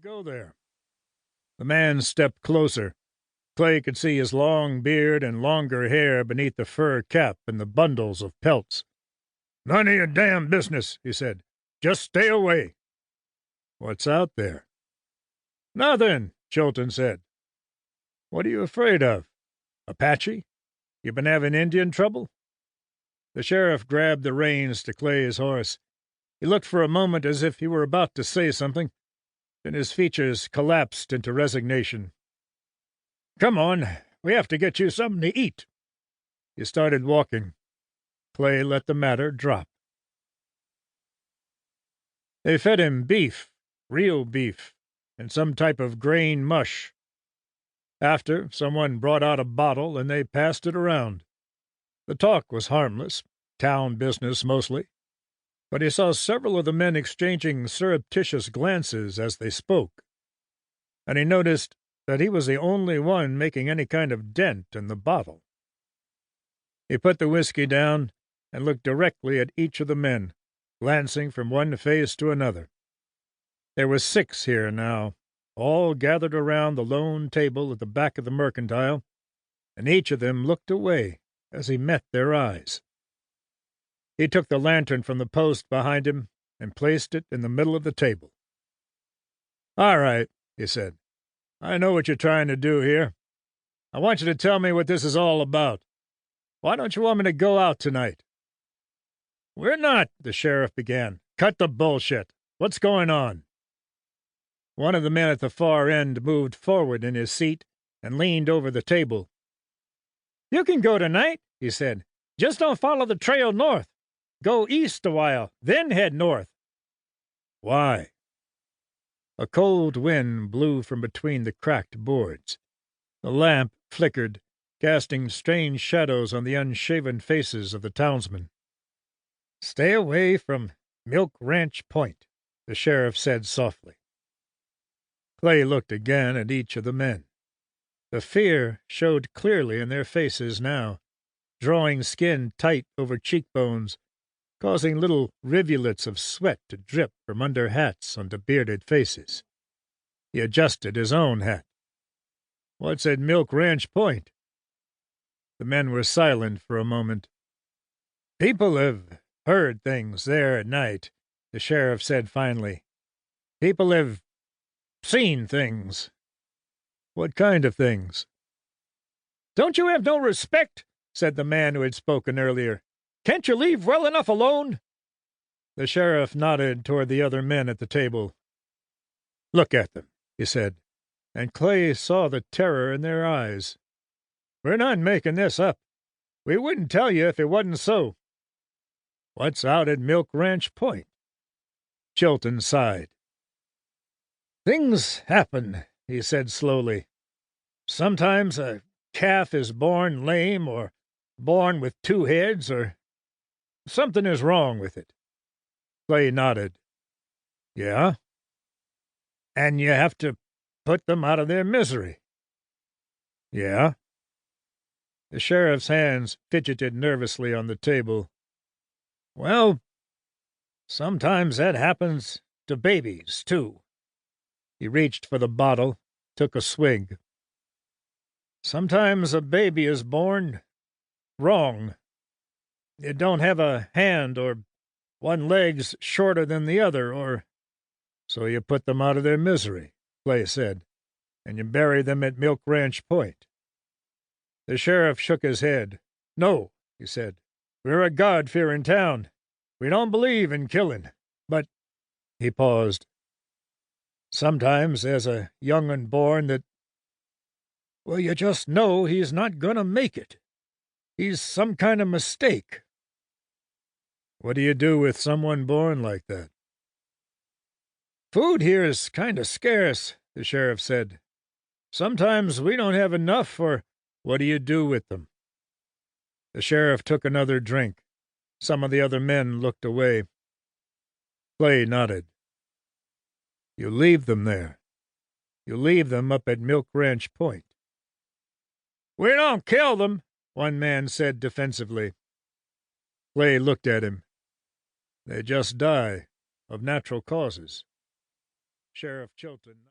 go there." The man stepped closer. Clay could see his long beard and longer hair beneath the fur cap and the bundles of pelts. "None of your damn business," he said. "Just stay away." "What's out there?" "Nothing," Chilton said. "What are you afraid of? Apache? You been having Indian trouble?" The sheriff grabbed the reins to Clay's horse. He looked for a moment as if he were about to say something, then his features collapsed into resignation. "Come on, we have to get you something to eat." He started walking. Clay let the matter drop. They fed him beef, real beef, and some type of grain mush. After, someone brought out a bottle and they passed it around. The talk was harmless, town business mostly, but he saw several of the men exchanging surreptitious glances as they spoke, and he noticed that he was the only one making any kind of dent in the bottle. He put the whiskey down and looked directly at each of the men, glancing from one face to another. There were 6 here now, all gathered around the lone table at the back of the mercantile, and each of them looked away as he met their eyes. He took the lantern from the post behind him and placed it in the middle of the table. "All right," he said. "I know what you're trying to do here. I want you to tell me what this is all about. Why don't you want me to go out tonight?" "We're not," the sheriff began. "Cut the bullshit. What's going on?" One of the men at the far end moved forward in his seat and leaned over the table. "You can go tonight," he said. "Just don't follow the trail north. Go east a while, then head north." "Why?" A cold wind blew from between the cracked boards. The lamp flickered, casting strange shadows on the unshaven faces of the townsmen. "Stay away from Milk Ranch Point," the sheriff said softly. Clay looked again at each of the men. The fear showed clearly in their faces now, drawing skin tight over cheekbones, causing little rivulets of sweat to drip from under hats onto bearded faces. He adjusted his own hat. "What's at Milk Ranch Point?" The men were silent for a moment. "People have heard things there at night," the sheriff said finally. "People have seen things." "What kind of things?" "Don't you have no respect?" said the man who had spoken earlier. "Can't you leave well enough alone?" The sheriff nodded toward the other men at the table. "Look at them," he said, and Clay saw the terror in their eyes. "We're not making this up. We wouldn't tell you if it wasn't so." "What's out at Milk Ranch Point?" Chilton sighed. "Things happen," he said slowly. "Sometimes a calf is born lame, or born with 2 heads, or something is wrong with it." Clay nodded. "Yeah?" "And you have to put them out of their misery." "Yeah?" The sheriff's hands fidgeted nervously on the table. "Well, sometimes that happens to babies, too." He reached for the bottle, took a swig. "Sometimes a baby is born wrong. It don't have a hand, or one leg's shorter than the other, or—" "So you put them out of their misery," Clay said, "and you bury them at Milk Ranch Point." The sheriff shook his head. "No," he said. "We're a God-fearing town. We don't believe in killing. But—" he paused. "Sometimes there's a young un born that, well, you just know he's not gonna make it. He's some kind of mistake." "What do you do with someone born like that?" "Food here is kind of scarce," the sheriff said. "Sometimes we don't have enough, or—" "What do you do with them?" The sheriff took another drink. Some of the other men looked away. Clay nodded. "You leave them there. You leave them up at Milk Ranch Point." "We don't kill them," one man said defensively. Clay looked at him. "They just die, of natural causes." Sheriff Chilton